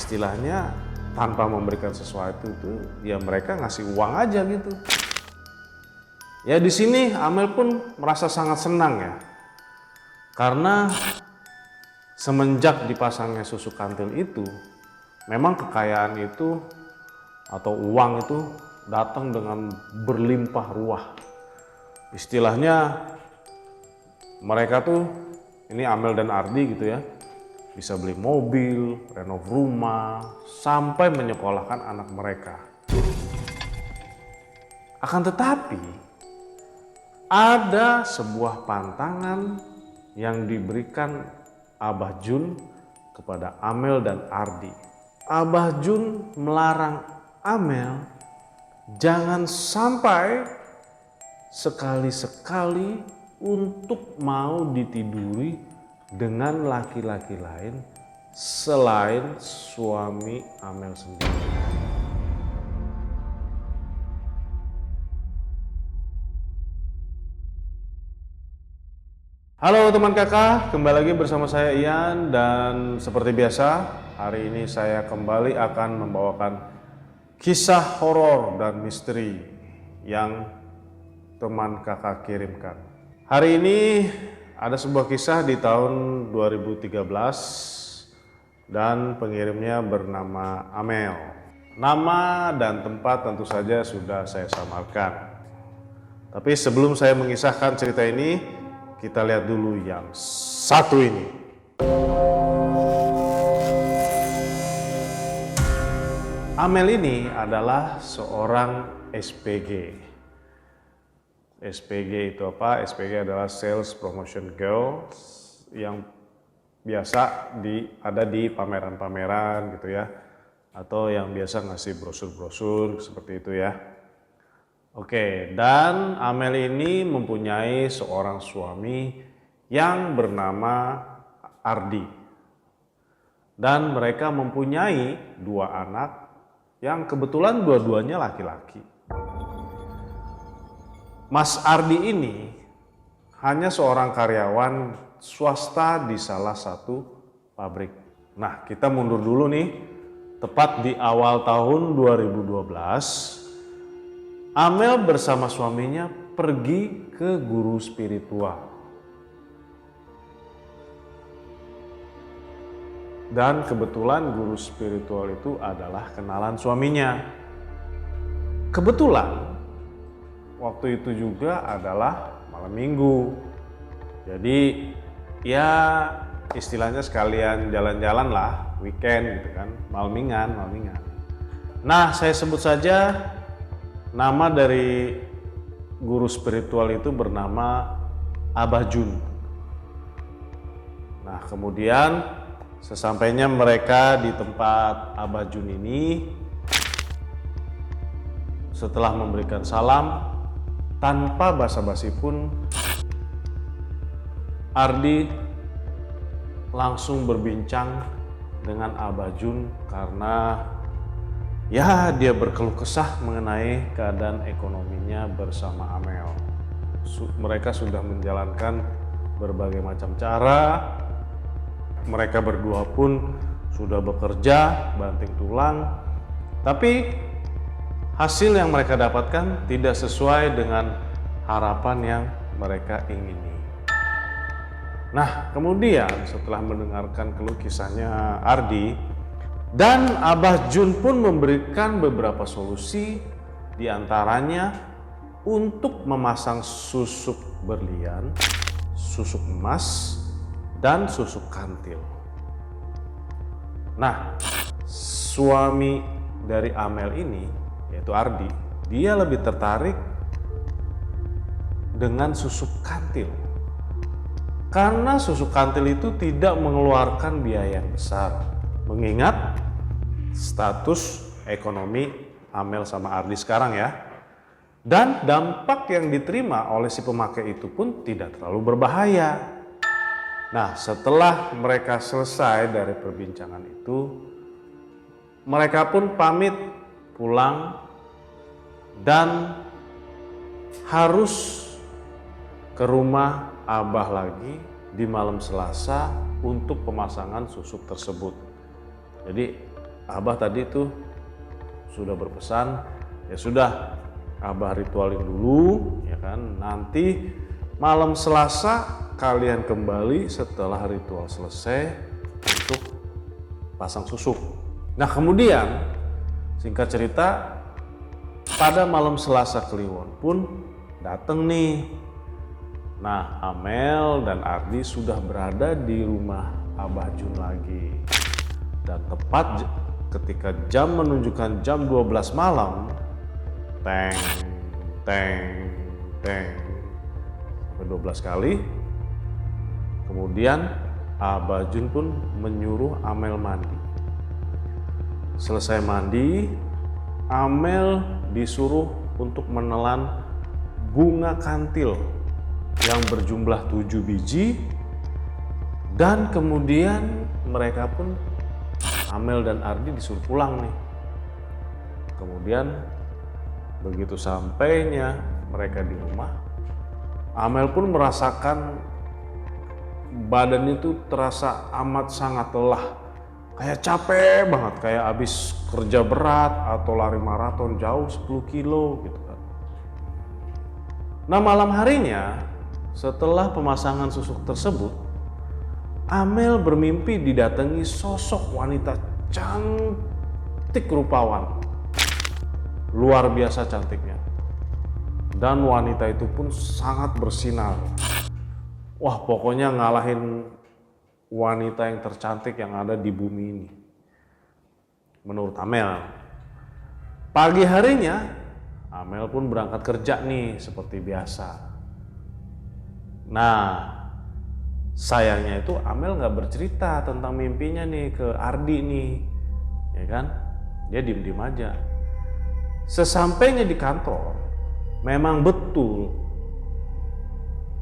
istilahnya tanpa memberikan sesuatu itu ya mereka ngasih uang aja gitu. Ya di sini Amel pun merasa sangat senang ya, karena semenjak dipasangnya susu kantil itu, memang kekayaan itu atau uang itu datang dengan berlimpah ruah. Istilahnya mereka tuh, ini Amel dan Ardi gitu ya, bisa beli mobil, renov rumah, sampai menyekolahkan anak mereka. Akan tetapi ada sebuah pantangan yang diberikan Abah Jun kepada Amel dan Ardi. Abah Jun melarang Amel jangan sampai sekali-sekali untuk mau ditiduri dengan laki-laki lain selain suami Amel sendiri. Halo teman kakak, kembali lagi bersama saya Ian, dan seperti biasa hari ini saya kembali akan membawakan kisah horor dan misteri yang teman kakak kirimkan. Hari ini ada sebuah kisah di tahun 2013 dan pengirimnya bernama Amel. Nama dan tempat tentu saja sudah saya samarkan. Tapi sebelum saya mengisahkan cerita ini, kita lihat dulu yang satu ini. Amel ini adalah seorang SPG. SPG itu apa? SPG adalah Sales Promotion Girl yang biasa ada di pameran-pameran gitu ya, atau yang biasa ngasih brosur-brosur seperti itu ya. Oke, dan Amel ini mempunyai seorang suami yang bernama Ardi. Dan mereka mempunyai dua anak yang kebetulan dua-duanya laki-laki. Mas Ardi ini hanya seorang karyawan swasta di salah satu pabrik. Nah, kita mundur dulu nih, tepat di awal tahun 2012. Amel bersama suaminya pergi ke guru spiritual. Dan kebetulan guru spiritual itu adalah kenalan suaminya. Kebetulan waktu itu juga adalah malam minggu. Jadi ya istilahnya sekalian jalan-jalan lah, weekend gitu kan, malmingan. Nah, saya sebut saja nama dari guru spiritual itu bernama Abah Jun. Nah, kemudian sesampainya mereka di tempat Abah Jun ini, setelah memberikan salam, tanpa basa-basi pun Ardi langsung berbincang dengan Abah Jun karena ya dia berkeluh kesah mengenai keadaan ekonominya bersama Amel. Mereka sudah menjalankan berbagai macam cara. Mereka berdua pun sudah bekerja banting tulang. Tapi hasil yang mereka dapatkan tidak sesuai dengan harapan yang mereka ingini. Nah, kemudian setelah mendengarkan keluh kisahnya Ardi, dan Abah Jun pun memberikan beberapa solusi, diantaranya untuk memasang susuk berlian, susuk emas, dan susuk kantil. Nah, suami dari Amel ini, yaitu Ardi, dia lebih tertarik dengan susuk kantil. Karena susuk kantil itu tidak mengeluarkan biaya yang besar. Mengingat status ekonomi Amel sama Ardi sekarang ya. Dan dampak yang diterima oleh si pemakai itu pun tidak terlalu berbahaya. Nah, setelah mereka selesai dari perbincangan itu, mereka pun pamit pulang dan harus ke rumah Abah lagi di malam Selasa untuk pemasangan susuk tersebut. Jadi Abah tadi tuh sudah berpesan, ya sudah Abah ritualin dulu ya kan, nanti malam Selasa kalian kembali setelah ritual selesai untuk pasang susuk. Nah kemudian singkat cerita, pada malam Selasa Kliwon pun datang nih. Nah Amel dan Ardi sudah berada di rumah Abah Jun lagi. Dan tepat ketika jam menunjukkan jam 12 malam, teng, teng, teng, sampai 12 kali. Kemudian Abah Jun pun menyuruh Amel mandi. Selesai mandi, Amel disuruh untuk menelan bunga kantil yang berjumlah 7 biji. Dan kemudian mereka pun, Amel dan Ardi disuruh pulang nih. Kemudian begitu sampainya mereka di rumah, Amel pun merasakan badan itu terasa amat sangat lelah. Kayak capek banget, kayak habis kerja berat atau lari maraton jauh 10 kilo gitu kan. Nah malam harinya setelah pemasangan susuk tersebut, Amel bermimpi didatangi sosok wanita cantik rupawan, luar biasa cantiknya. Dan wanita itu pun sangat bersinar. Wah pokoknya ngalahin wanita yang tercantik yang ada di bumi ini, menurut Amel. Pagi harinya Amel pun berangkat kerja nih seperti biasa. Nah sayangnya itu Amel nggak bercerita tentang mimpinya nih ke Ardi nih, ya kan? Dia diem-diem aja. Sesampainya di kantor, memang betul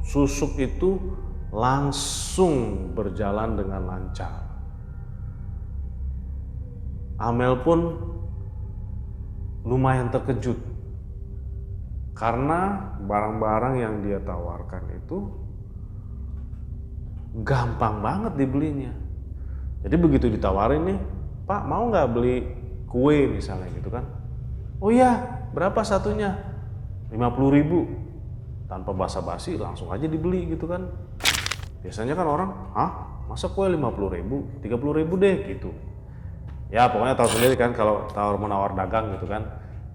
susuk itu langsung berjalan dengan lancar. Amel pun lumayan terkejut karena barang-barang yang dia tawarkan itu gampang banget dibelinya. Jadi begitu ditawarin nih, Pak mau nggak beli kue misalnya gitu kan? Oh iya, berapa satunya? 50.000. Tanpa basa-basi langsung aja dibeli gitu kan. Biasanya kan orang, masa kue 50.000? 30.000 deh gitu. Ya pokoknya tahu sendiri kan kalau tawar menawar dagang gitu kan.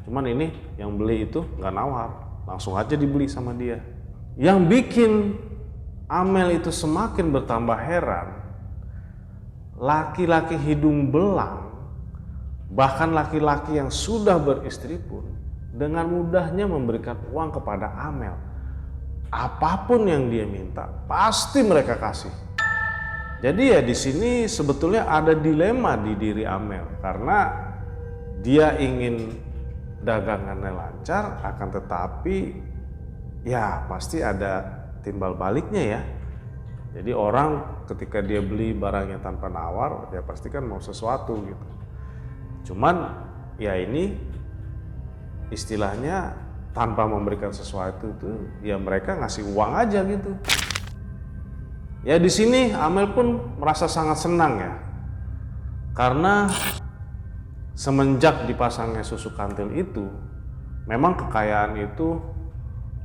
Cuman ini yang beli itu nggak nawar, langsung aja dibeli sama dia. Yang bikin Amel itu semakin bertambah heran, laki-laki hidung belang, bahkan laki-laki yang sudah beristri pun dengan mudahnya memberikan uang kepada Amel. Apapun yang dia minta, pasti mereka kasih. Jadi ya di sini sebetulnya ada dilema di diri Amel karena dia ingin dagangannya lancar, akan tetapi ya pasti ada timbal baliknya ya. Jadi orang ketika dia beli barangnya tanpa nawar, dia pasti kan mau sesuatu gitu. Cuman ya ini istilahnya tanpa memberikan sesuatu itu ya mereka ngasih uang aja gitu. Ya di sini Amel pun merasa sangat senang ya. Karena semenjak dipasangnya susuk kantil itu, memang kekayaan itu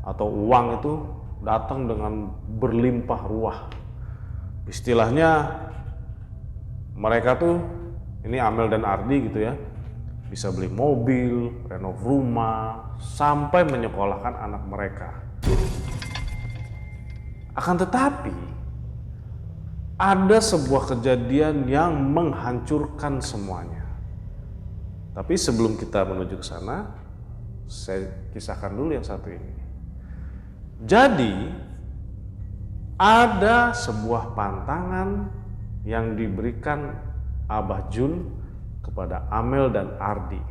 atau uang itu datang dengan berlimpah ruah. Istilahnya mereka tuh, ini Amel dan Ardi gitu ya, bisa beli mobil, renov rumah, sampai menyekolahkan anak mereka. Akan tetapi ada sebuah kejadian yang menghancurkan semuanya. Tapi sebelum kita menuju ke sana, saya kisahkan dulu yang satu ini. Jadi ada sebuah pantangan yang diberikan Abah Jun kepada Amel dan Ardi.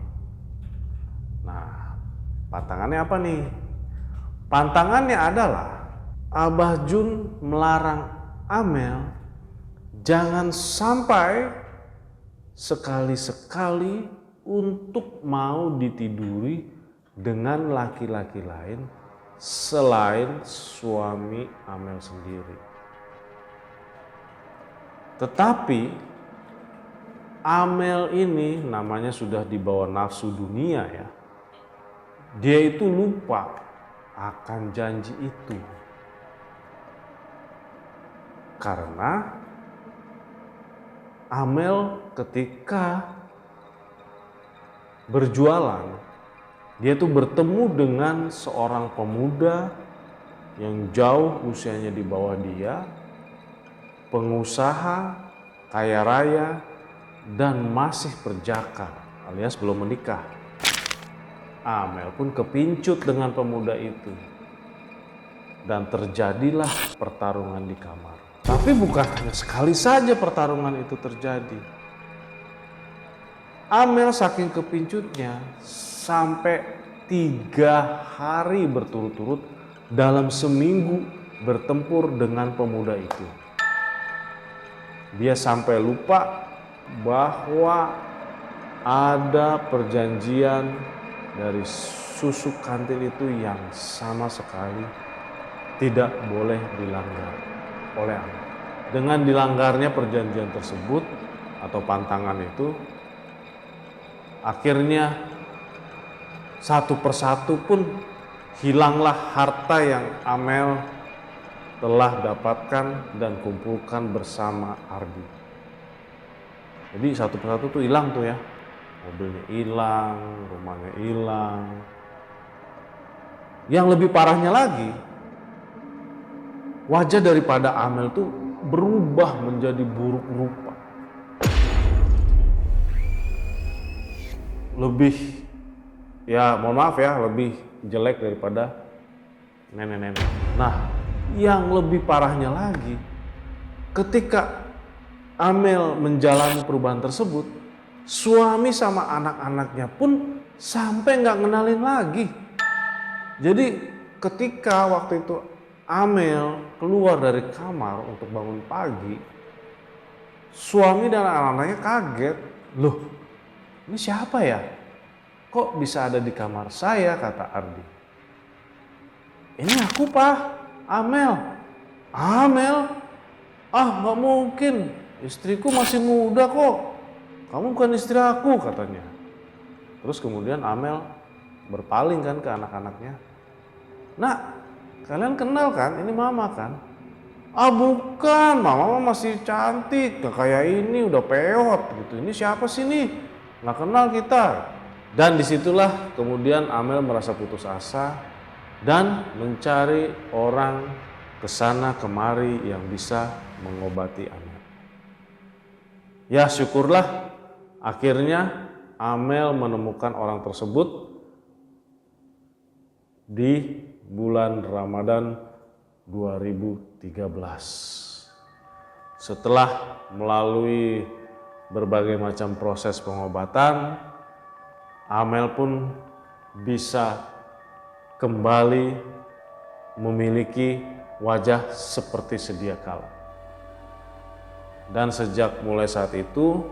Nah, pantangannya apa nih? Pantangannya adalah Abah Jun melarang Amel jangan sampai sekali-sekali untuk mau ditiduri dengan laki-laki lain selain suami Amel sendiri. Tetapi Amel ini namanya sudah dibawa nafsu dunia ya. Dia itu lupa akan janji itu. Karena Amel ketika berjualan, dia tuh bertemu dengan seorang pemuda yang jauh usianya di bawah dia, pengusaha, kaya raya, dan masih perjaka alias belum menikah. Amel pun kepincut dengan pemuda itu. Dan terjadilah pertarungan di kamar. Tapi bukan hanya sekali saja pertarungan itu terjadi. Amel saking kepincutnya sampai 3 hari berturut-turut dalam seminggu bertempur dengan pemuda itu. Dia sampai lupa bahwa ada perjanjian dari susu kantil itu yang sama sekali tidak boleh dilanggar oleh Amel. Dengan dilanggarnya perjanjian tersebut atau pantangan itu, akhirnya satu persatu pun hilanglah harta yang Amel telah dapatkan dan kumpulkan bersama Ardi. Jadi satu persatu tuh hilang tuh ya. Mobilnya hilang, rumahnya hilang. Yang lebih parahnya lagi, wajah daripada Amel tuh berubah menjadi buruk rupa. Lebih, ya mohon maaf ya, lebih jelek daripada nenek-nenek. Nah, yang lebih parahnya lagi, ketika Amel menjalani perubahan tersebut, suami sama anak-anaknya pun sampai nggak ngenalin lagi. Jadi ketika waktu itu Amel keluar dari kamar untuk bangun pagi, suami dan anak-anaknya kaget. Loh, ini siapa ya? Kok bisa ada di kamar saya, kata Ardi. Ini aku, Pak, Amel. Amel? Ah, nggak mungkin. Istriku masih muda kok. Kamu bukan istri aku, katanya. Terus kemudian Amel berpaling kan ke anak-anaknya. Nak, kalian kenal kan? Ini mama kan? Ah bukan, mama masih cantik. Gak kayak ini, udah peot gitu. Ini siapa sih nih? Gak kenal kita. Dan disitulah kemudian Amel merasa putus asa dan mencari orang kesana kemari yang bisa mengobati Amel. Ya syukurlah akhirnya Amel menemukan orang tersebut di bulan Ramadan 2013. Setelah melalui berbagai macam proses pengobatan, Amel pun bisa kembali memiliki wajah seperti sedia kala. Dan sejak mulai saat itu,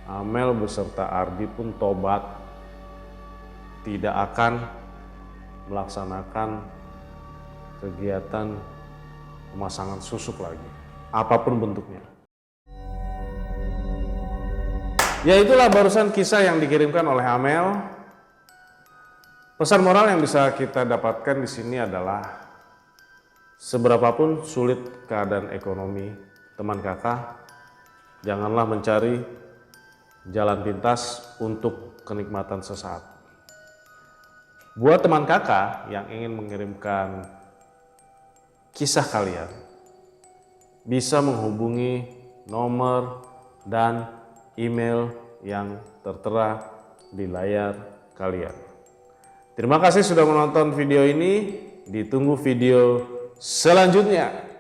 Amel beserta Ardi pun tobat, tidak akan melaksanakan kegiatan pemasangan susuk lagi, apapun bentuknya. Ya itulah barusan kisah yang dikirimkan oleh Amel. Pesan moral yang bisa kita dapatkan di sini adalah seberapapun sulit keadaan ekonomi teman kakak, janganlah mencari jalan pintas untuk kenikmatan sesaat. Buat teman kakak yang ingin mengirimkan kisah kalian, bisa menghubungi nomor dan email yang tertera di layar kalian. Terima kasih sudah menonton video ini, ditunggu video selanjutnya.